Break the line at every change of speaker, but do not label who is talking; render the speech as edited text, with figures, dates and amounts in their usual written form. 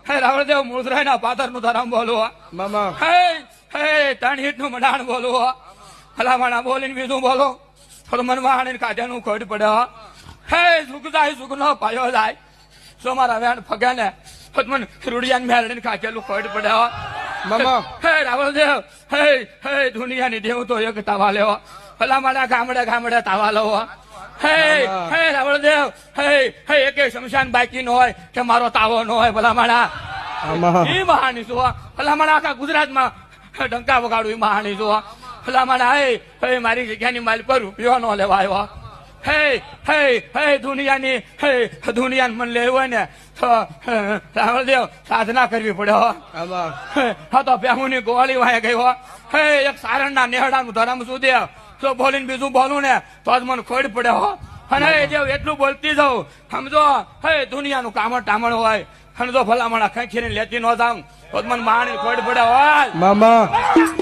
હે રાવળદેવ મૂળરાય ના પાથર નું ધરામ બોલવો
મામા
હે હે તણહીટ નું મડાણ બોલવો ભલામણા બોલીને બીજું બોલો થોડું મનમાં આણીને કાઢ્યાનું ખોટ પડે હે સુખ જાય સુખ નો પાયો જાય સો મારા વેણ ફગે ને મને રૂડિયાને મેળવીને કાઢેલું ખોટ પડે
મામા
હે રાવળદેવ હે હે દુનિયાની દેવ તો એક તાવા લેવો ભલામણા ગામડે ગામડે તાવા લેવો હે હે રાવળદેવ હે હે એકે શમશાન બાકી ન હોય કે મારો તાવો ન હોય ભલામણા એ મહાની છું ભલામણા આખા ગુજરાતમાં ડંકા વગાડું એ મહાની છું ભલામણા હે મારી જગ્યાની માલ પર રૂપિયો ન લેવાયો હે હે હે દુનિયાની હે દુનિયાને મન લેવું હોય ને તો રાવળદેવ સાધના કરવી પડે હા તો બેહુની ગોળી વાય ગઈ હે એક સારણના નેહડાનું ધરમ સુધી તો બોલીને બીજું બોલું ને તો જ મને ખોડ પડે અને એટલું બોલતી જાઉં સમજો હે દુનિયાનું કામણ ટામણ હોય અને જો ભલામણા ખેંચીને લેતી ન જાઉં તો મને માણી ખોડ પડે હોય
મામા